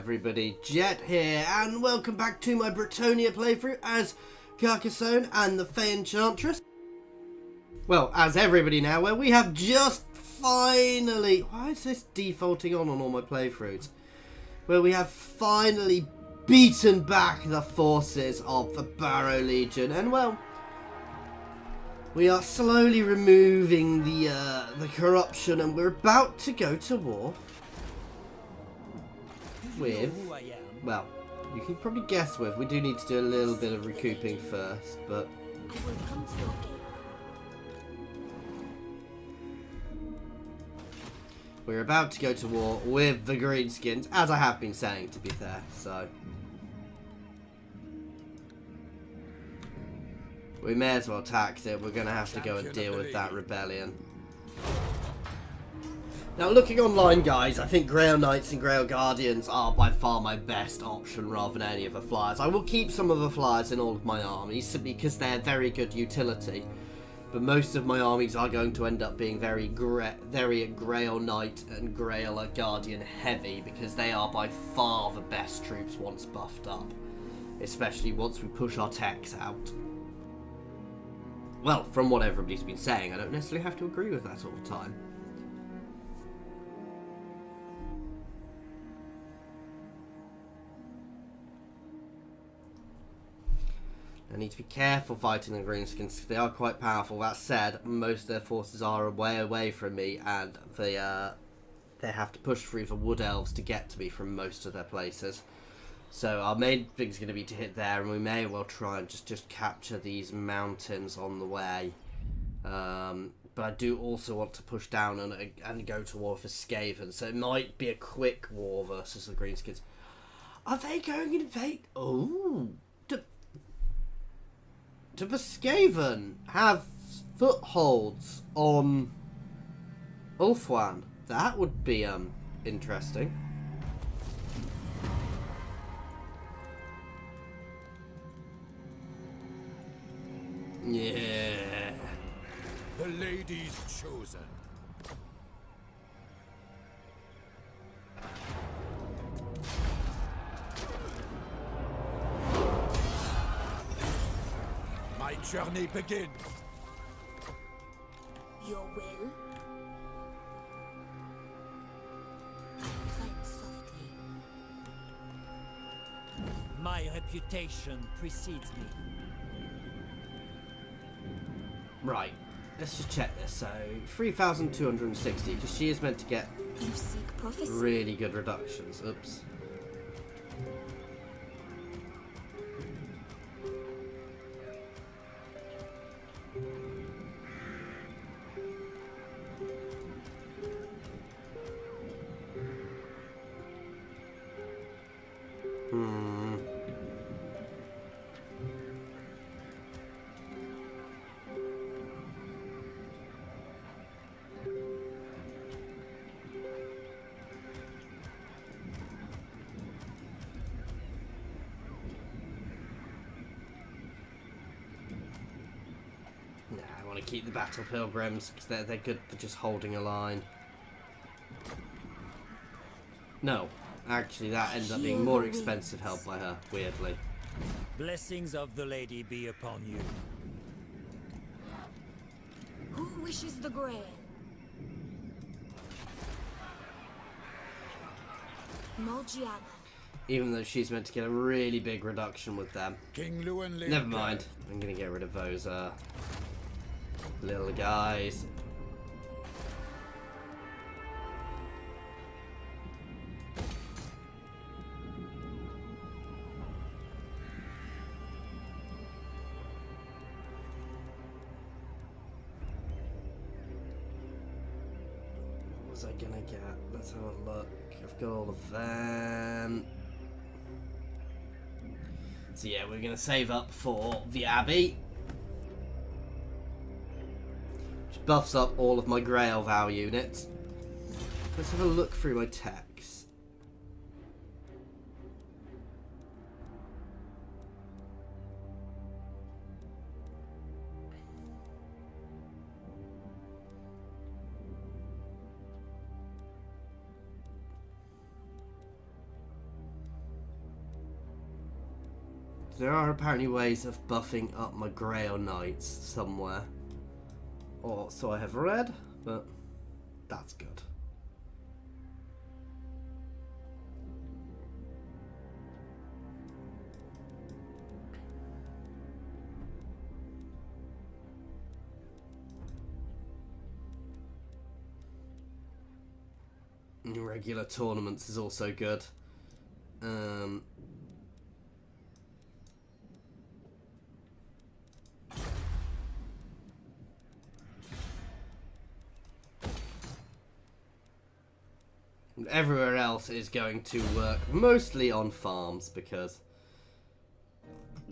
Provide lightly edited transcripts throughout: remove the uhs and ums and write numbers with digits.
everybody, Jet here, and welcome back to my Bretonnia playthrough as Carcassonne and the Fay Enchantress. Well, as everybody now, where we have just finally... Why is this defaulting on all my playthroughs? Where we have finally beaten back the forces of the Barrow Legion, and well... we are slowly removing the corruption, and we're about to go to war with, well, you can probably guess with, we do need to do a little bit of recouping first, but we're about to go to war with the Greenskins, as I have been saying, to be fair, so we may as well tax it. We're going to have to go and deal with that rebellion. Now, looking online, guys, I think Grail Knights and Grail Guardians are by far my best option rather than any of the flyers. I will keep some of the flyers in all of my armies simply because they're very good utility. But most of my armies are going to end up being very Grail Knight and Grail Guardian heavy because they are by far the best troops once buffed up. Especially once we push our techs out. Well, from what everybody's been saying, I don't necessarily have to agree with that all the time. I need to be careful fighting the Greenskins because they are quite powerful. That said, most of their forces are way away from me, and they have to push through the Wood Elves to get to me from most of their places. So our main thing is going to be to hit there, and we may well try and just capture these mountains on the way. But I do also want to push down and go to war for Skaven, so it might be a quick war versus the Greenskins. Are they going to invade? Oh, do the Skaven have footholds on Ulthuan? That would be interesting. Yeah. The lady's chosen. My journey begins. Your will? Tread softly. My reputation precedes me. Right, let's just check this. So 3,260, because she is meant to get You seek prophecy. really good reductions. Oops. I want to keep the Battle Pilgrims because they're good for just holding a line. No, actually that ends up being more expensive held by her, weirdly. Blessings of the lady be upon you. Who wishes the grail? Morgiana. Even though she's meant to get a really big reduction with them. King Lewin Never mind, I'm going to get rid of those little guys. What was I gonna get? Let's have a look. I've got all of them. So yeah, we're gonna save up for the Abbey. Which buffs up all of my Grail Val units. Let's have a look through my techs. There are apparently ways of buffing up my Grail Knights somewhere. Or so I have read, but that's good. Regular tournaments is also good. Everywhere else is going to work mostly on farms because...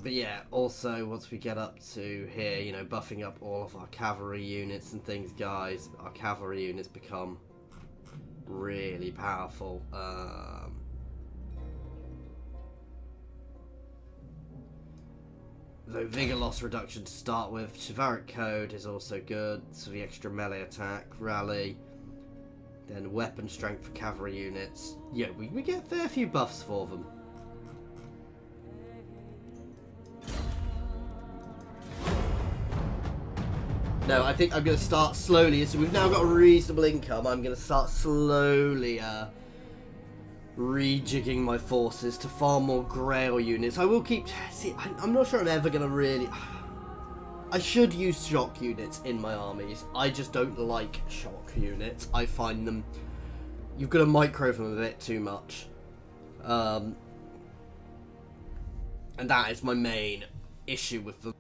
But yeah, also once we get up to here, you know, buffing up all of our cavalry units and things, guys, our cavalry units become really powerful. Though vigor loss reduction to start with, chivalric code is also good, so the extra melee attack, rally, then weapon strength for cavalry units. Yeah, we get a fair few buffs for them. No, I think I'm going to start slowly. So we've now got a reasonable income. I'm going to start slowly rejigging my forces to far more Grail units. I will keep... See, I'm not sure I'm ever going to really... I should use shock units in my armies. I just don't like shock units. I find them... You've got to micro them a bit too much. And that is my main issue with them.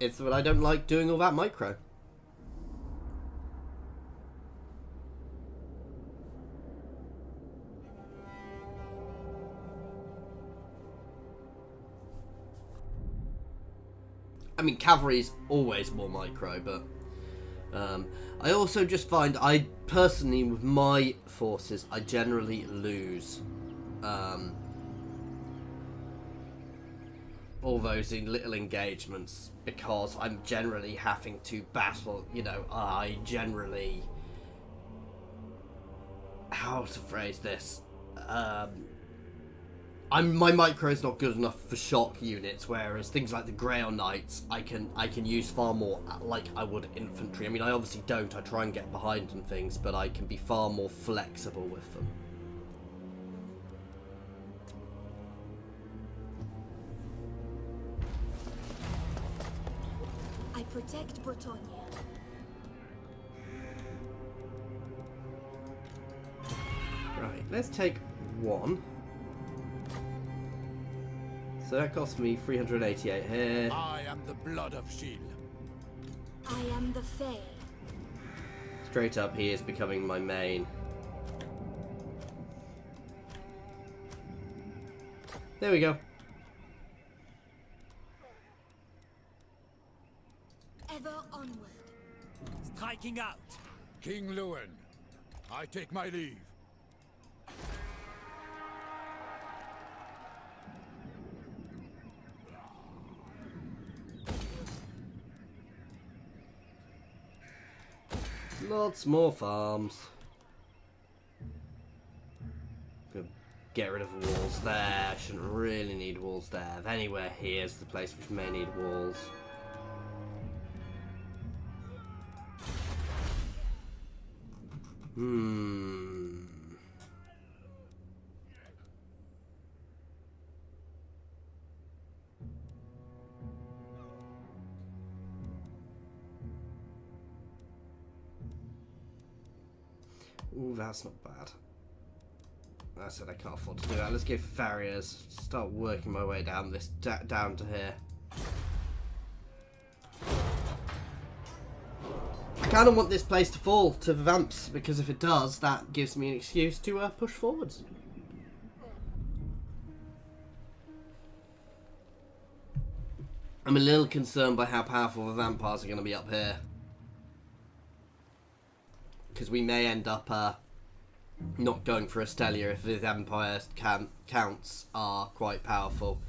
It's that I don't like doing all that micro. I mean, cavalry is always more micro, but I also just find I personally, with my forces, I generally lose all those little engagements because I'm generally having to battle, you know, I generally... How to phrase this? My micro is not good enough for shock units, whereas things like the Grail Knights, I can use far more like I would infantry. I mean, I obviously don't. I try and get behind and things, but I can be far more flexible with them. I protect Bretonnia. Right, let's take one. So that cost me 388 here. I am the blood of Shield. I am the Fay. Straight up, he is becoming my main. There we go. Ever onward. Striking out. King Lewin, I take my leave. Lots more farms. Gonna get rid of walls there. Shouldn't really need walls there. If anywhere here's the place which may need walls. Ooh, that's not bad. I said I can't afford to do that. Let's give farriers. Start working my way down this down to here. I kind of want this place to fall to the Vamps, because if it does, that gives me an excuse to push forwards. I'm a little concerned by how powerful the vampires are going to be up here. Because we may end up not going for Estelia if the Empire counts are quite powerful.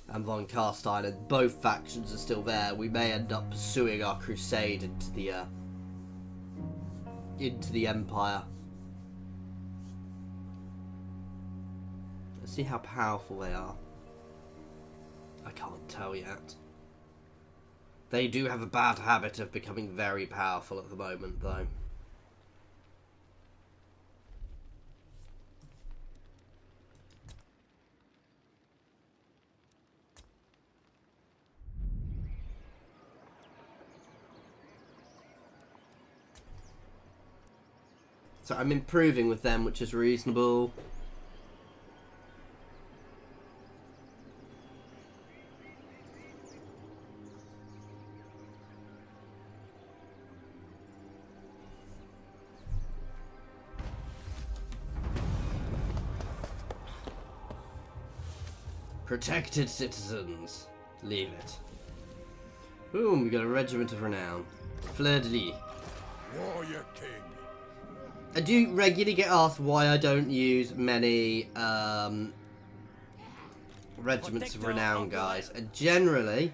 And Von Carstein and both factions are still there. We may end up pursuing our crusade into the Empire. Let's see how powerful they are. I can't tell yet. They do have a bad habit of becoming very powerful at the moment, though. So I'm improving with them, which is reasonable. Protected citizens. Leave it. Boom, we got a regiment of renown. Fleur-de-lis. Warrior King. I do regularly get asked why I don't use many regiments of renown, guys. And generally,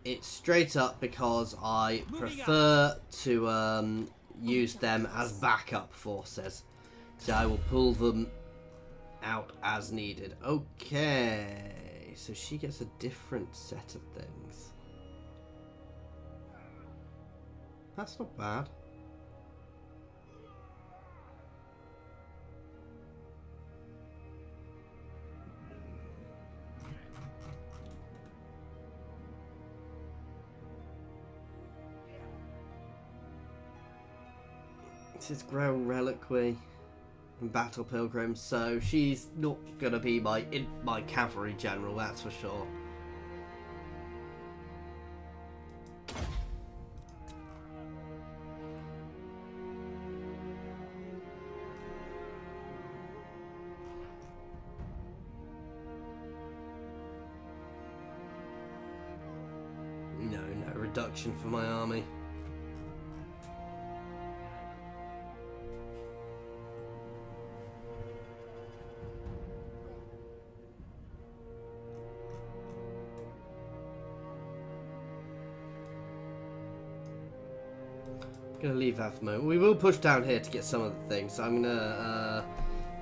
it's straight up because I prefer to use them as backup forces. So I will pull them out as needed. Okay, so she gets a different set of things. That's not bad. This is Grail Reliquary and Battle Pilgrim, so she's not gonna be my cavalry general, that's for sure. No reduction for my army. Gonna leave that for a moment. We will push down here to get some of the things. So I'm gonna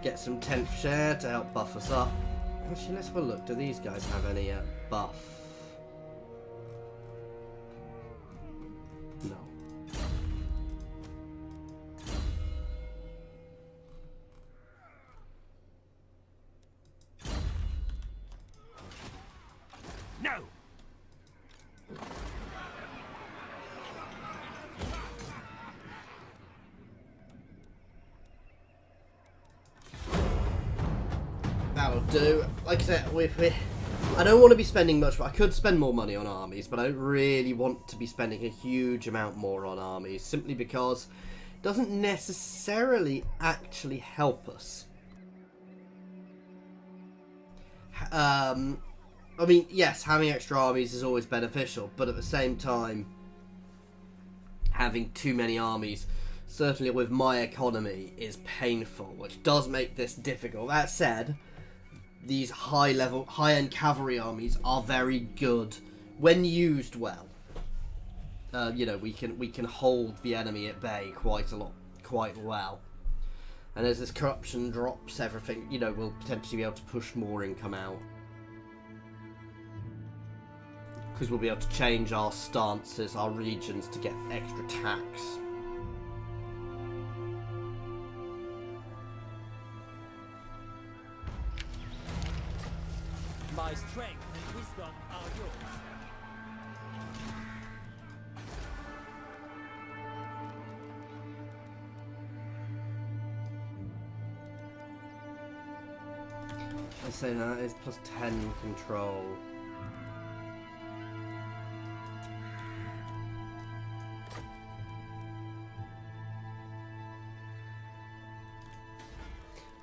get some 10th share to help buff us up. Actually, let's have a look. Do these guys have any buff? No. No! That'll do. Like I said, I don't want to be spending much, but I could spend more money on armies, but I don't really want to be spending a huge amount more on armies, simply because it doesn't necessarily actually help us. I mean, yes, having extra armies is always beneficial, but at the same time, having too many armies, certainly with my economy, is painful, which does make this difficult. That said, these high-end cavalry armies are very good when used well. You know, we can hold the enemy at bay quite well. And as this corruption drops, everything, you know, we'll potentially be able to push more income out. Because we'll be able to change our stances, our regions, to get extra tax. My strength and wisdom are yours. I say that is plus 10 control.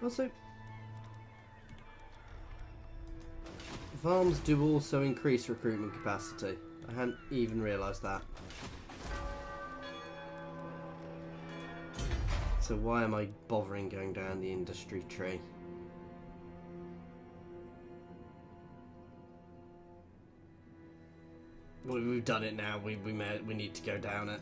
Also, farms do also increase recruitment capacity. I hadn't even realised that. So why am I bothering going down the industry tree? We've done it now. We need to go down it.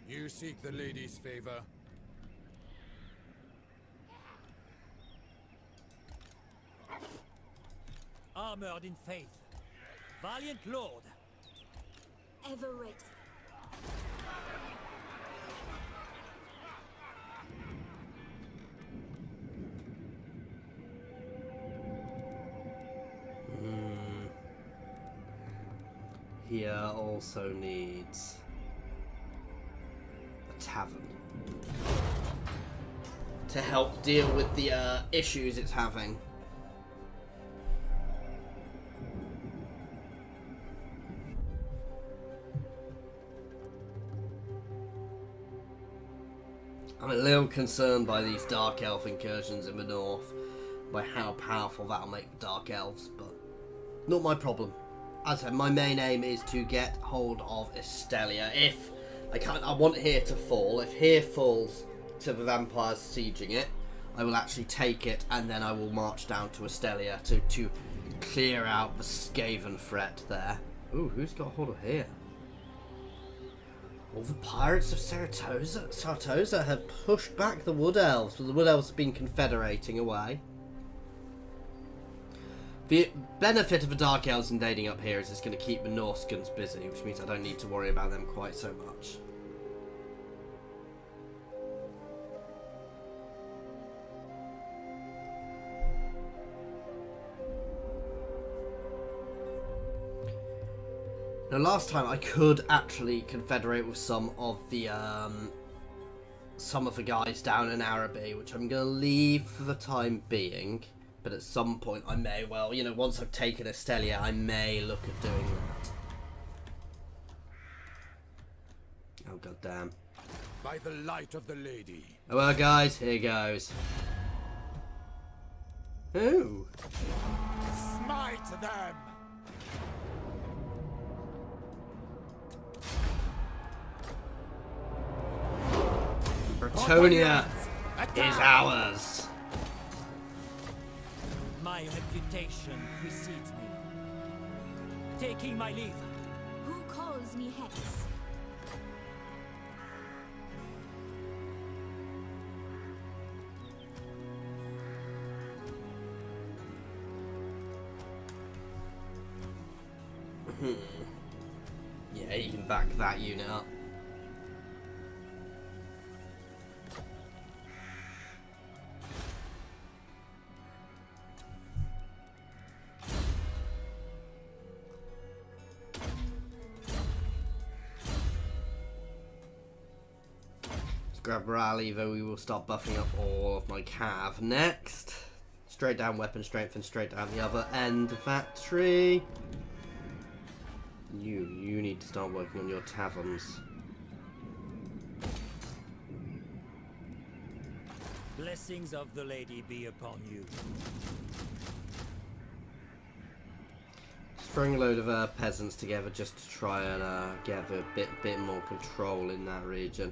You seek the lady's favor? Armored in faith. Valiant lord. Ever ready. Here also needs a tavern to help deal with the issues it's having. I'm a little concerned by these dark elf incursions in the north, by how powerful that'll make dark elves, but not my problem. As I said, my main aim is to get hold of Estelia. If I want here to fall. If here falls to the vampires sieging it, I will actually take it, and then I will march down to Estelia to clear out the Skaven threat there. Ooh, who's got hold of here? All the pirates of Sartosa have pushed back the Wood Elves, but the Wood Elves have been confederating away. The benefit of the Dark Elves invading up here is it's going to keep the Norskans busy, which means I don't need to worry about them quite so much. Now, last time I could actually confederate with some of the guys down in Araby, which I'm going to leave for the time being. But at some point I may well, you know, once I've taken Estelia, I may look at doing that. Oh, goddamn. By the light of the lady. Oh, well, guys, here goes. Ooh. Smite them! Bretonnia is ours. My reputation precedes me. Taking my leave. Who calls me Hex? Yeah, you can back that unit up. Grab Rally, though we will start buffing up all of my cav next. Straight down weapon strength and straight down the other end of that tree. You need to start working on your taverns. Blessings of the lady be upon you. Just throwing a load of peasants together just to try and get a bit more control in that region.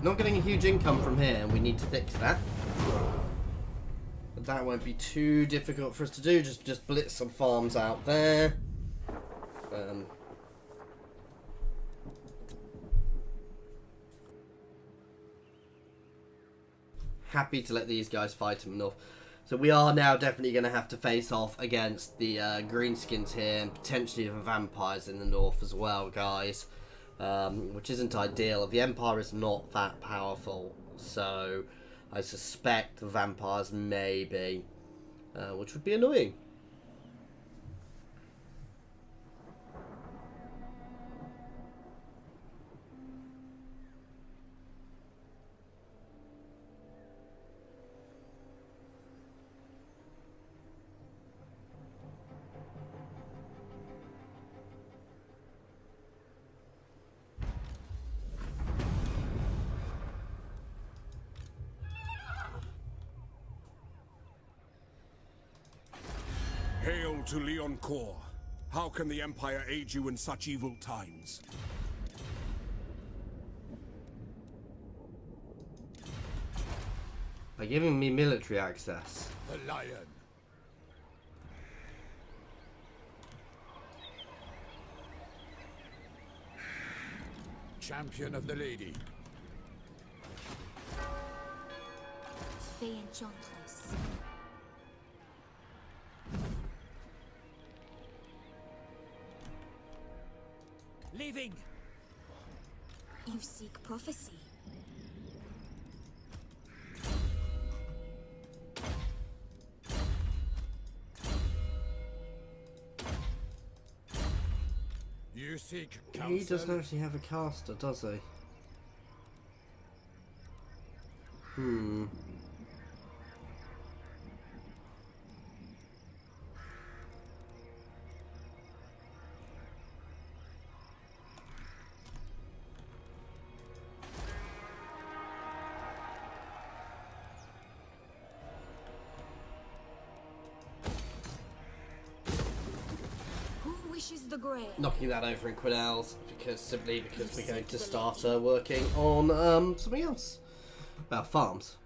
Not getting a huge income from here, and we need to fix that. But that won't be too difficult for us to do. Just blitz some farms out there. Happy to let these guys fight him enough. So we are now definitely going to have to face off against the greenskins here, and potentially the vampires in the north as well, guys. Which isn't ideal. The Empire is not that powerful, so I suspect the vampires may be, which would be annoying. Hail to Leoncourt. How can the Empire aid you in such evil times? By giving me military access. The Lion. Champion of the Lady. Fay Enchantress. Leaving! You seek prophecy. You seek counsel? He doesn't actually have a caster, does he? Hmm. Who wishes the grave? Knocking that over in Quinel's because we're going to start working on something else. Well, farms.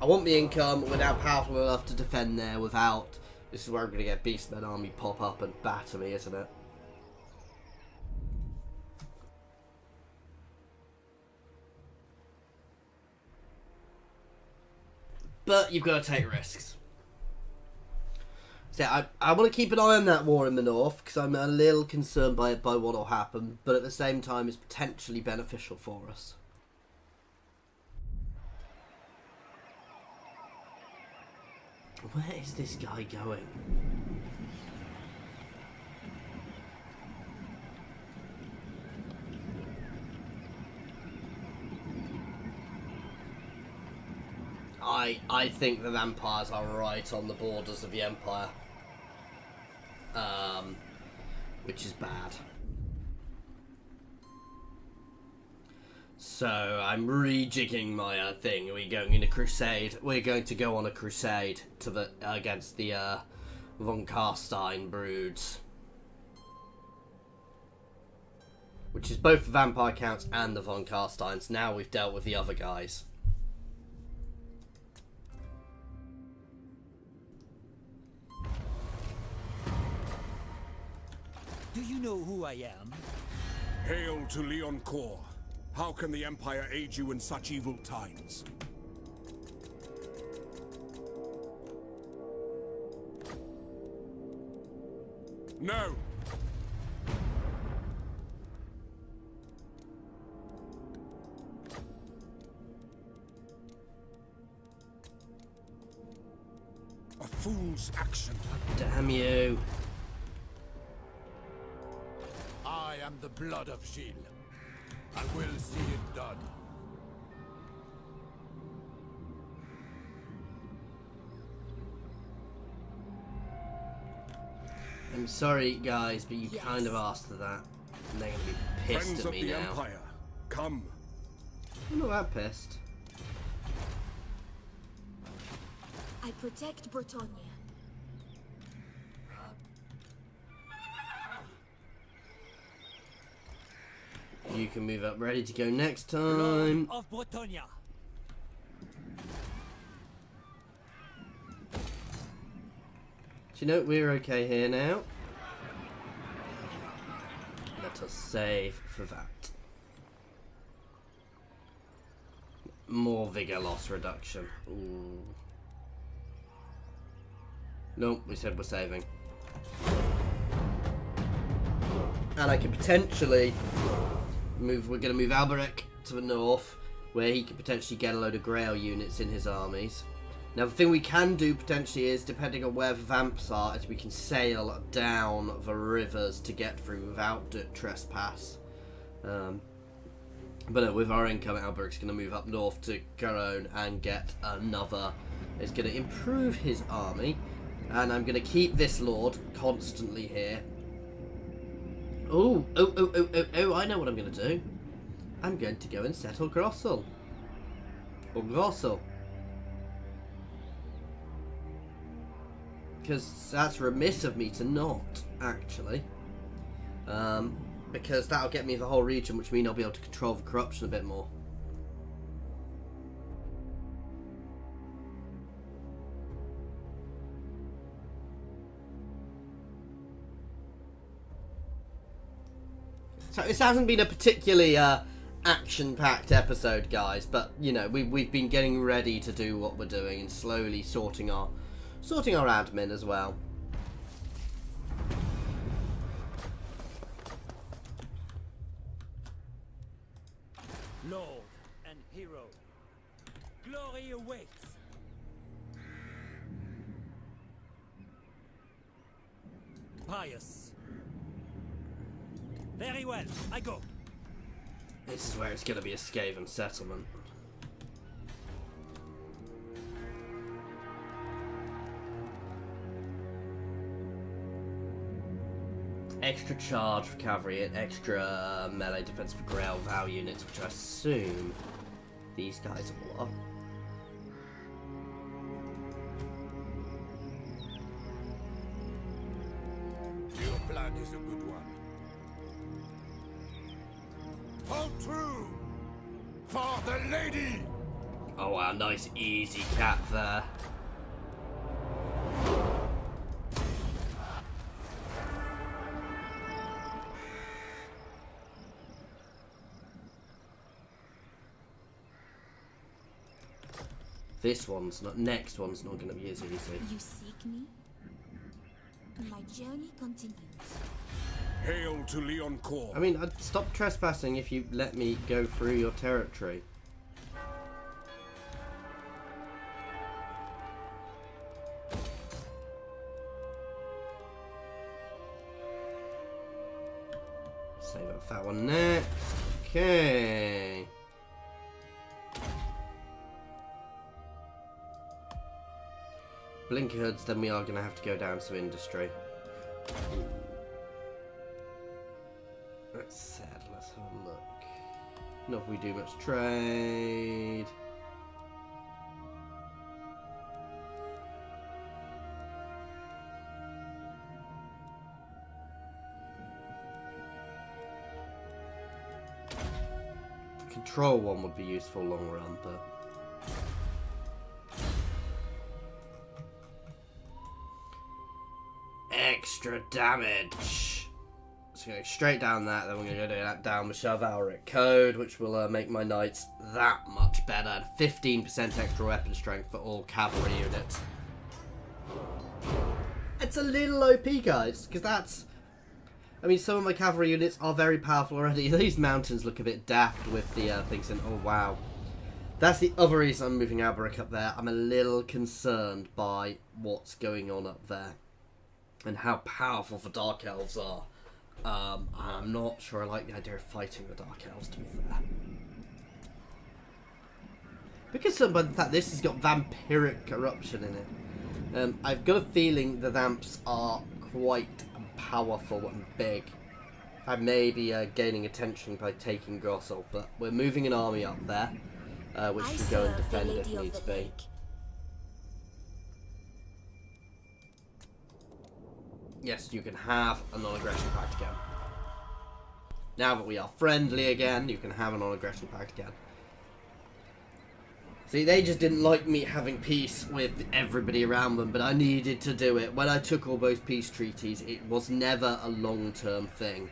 I want the income. We're now powerful enough to defend there without. This is where I'm going to get Beastmen army pop up and batter me, isn't it? But you've got to take risks. So I want to keep an eye on that war in the north because I'm a little concerned by what will happen, but at the same time it's potentially beneficial for us. Where is this guy going? I think the vampires are right on the borders of the Empire. Which is bad. So I'm rejigging my thing. We're going in a crusade. We're going to go on a crusade to the against the von Carstein broods, which is both the vampire counts and the von Carsteins. Now we've dealt with the other guys. Do you know who I am? Hail to Leoncourt. How can the Empire aid you in such evil times? No! A fool's action. Damn you. I am the blood of Gilles. I will see it done. I'm sorry, guys, but you Yes. kind of asked for that. And they're going to be pissed Friends at of me the now. Empire, come. I'm not that pissed. I protect Bretonnia. You can move up, ready to go next Lord time. of Bretonnia. Do you know we're okay here now? Let us save for that. More vigor loss reduction. Ooh. Nope, we said we're saving. And I can potentially move. We're going to move Alberic to the north, where he could potentially get a load of Grail units in his armies. Now, the thing we can do potentially is, depending on where the vamps are, is we can sail down the rivers to get through without trespass. But no, with our income, Alberic's going to move up north to Garonne and get another. It's going to improve his army, and I'm going to keep this lord constantly here. Oh, I know what I'm going to do. I'm going to go and settle Grossel. Or Grossel. because that's remiss of me to not, actually. Because that'll get me the whole region, which means I'll be able to control the corruption a bit more. So this hasn't been a particularly action-packed episode, guys, but you know we've been getting ready to do what we're doing and slowly sorting our admin as well. Lord and hero, glory awaits. Pious. Very well, I go. This is where it's going to be a Skaven settlement. Extra charge for cavalry and extra melee defense for Grail Vow units, which I assume these guys all are. Your plan is a good one. Hold true! For the lady! Oh wow, nice easy cap there. Next one's not going to be as easy. You seek me? My journey continues. Hail to Leoncourt. I mean, I'd stop trespassing if you let me go through your territory. Save up that one next. Okay. Blinker hoods, then we are going to have to go down to industry. That's sad. Let's have a look. Not if we do much trade. The control one would be useful long run, but extra damage. So go straight down that, then we're going to go down with chivalric code, which will make my knights that much better. 15% extra weapon strength for all cavalry units. It's a little OP, guys, because that's... I mean, some of my cavalry units are very powerful already. These mountains look a bit daft with the things in... Oh, wow. That's the other reason I'm moving Alberic up there. I'm a little concerned by what's going on up there and how powerful the Dark Elves are. I'm not sure I like the idea of fighting the Dark Elves, to be fair. Because of the fact this has got vampiric corruption in it. I've got a feeling the Vamps are quite powerful and big. I may be gaining attention by taking Grossel, but we're moving an army up there, which can go and defend if needs be. Yes, you can have a non-aggression pact again. Now that we are friendly again, you can have a non-aggression pact again. See, they just didn't like me having peace with everybody around them, but I needed to do it. When I took all those peace treaties, it was never a long-term thing.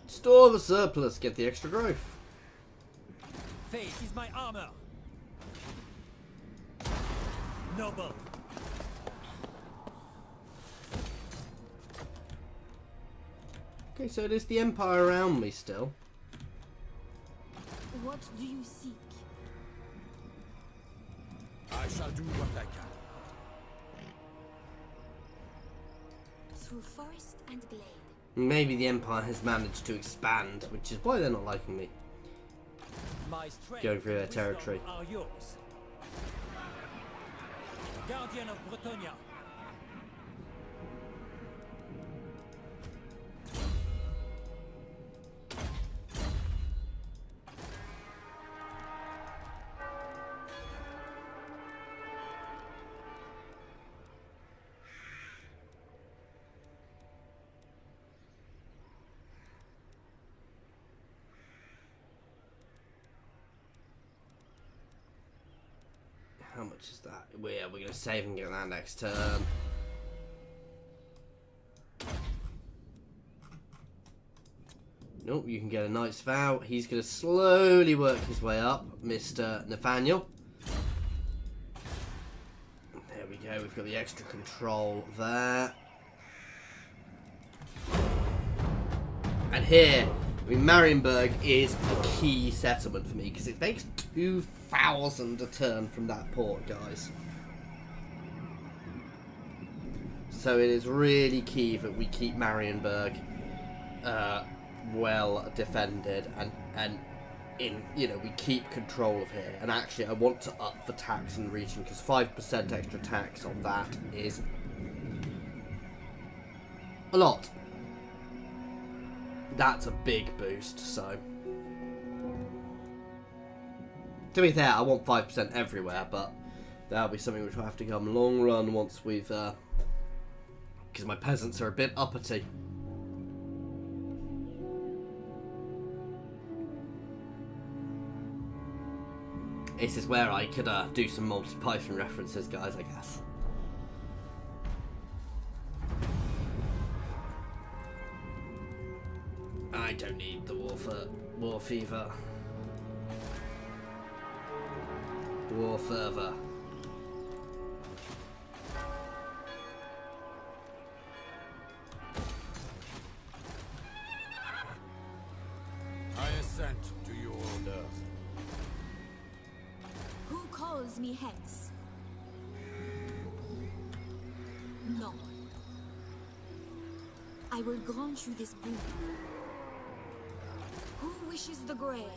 Store the surplus, get the extra growth. Faith is my armor. Noble. Okay, so it is the Empire around me still. What do you seek? I shall do what I can. Through forest and glade. Maybe the Empire has managed to expand, which is why they're not liking me. My strength Going through their and wisdom territory. are yours. Guardian of Bretonnia. much is that? We're going to save and get that next turn. Nope, you can get a Knight's Vow. He's going to slowly work his way up, Mr. Nathaniel. There we go, we've got the extra control there. And here, I mean, Marienburg is a key settlement for me because it makes 2,000 a turn from that port, guys. So it is really key that we keep Marienburg well defended and in, you know, we keep control of here. And actually, I want to up the tax in the region because 5% extra tax on that is a lot. That's a big boost, so. To be fair, I want 5% everywhere, but that'll be something which will have to come long run once we've, because my peasants are a bit uppity. This is where I could do some Monty Python references, guys, I guess. I don't need the war fever. War fervor. I assent to your order. Who calls me hence? No. I will grant you this boon. Who wishes the grail?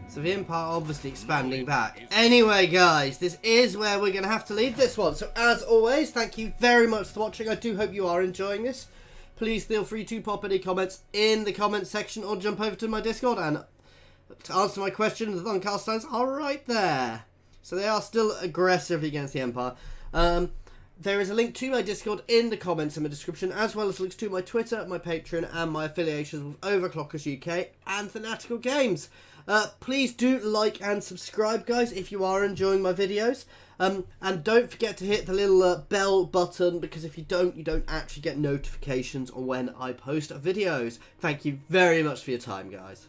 So the Empire obviously expanding back. Anyway, guys, this is where we're going to have to leave this one. So as always, thank you very much for watching. I do hope you are enjoying this. Please feel free to pop any comments in the comments section or jump over to my Discord and to answer my question. The Carcassonnes are right there. So they are still aggressive against the Empire. There is a link to my Discord in the comments in the description, as well as links to my Twitter, my Patreon, and my affiliations with Overclockers UK and Fanatical Games. Please do like and subscribe, guys, if you are enjoying my videos. And don't forget to hit the little bell button, because if you don't actually get notifications on when I post videos. Thank you very much for your time, guys.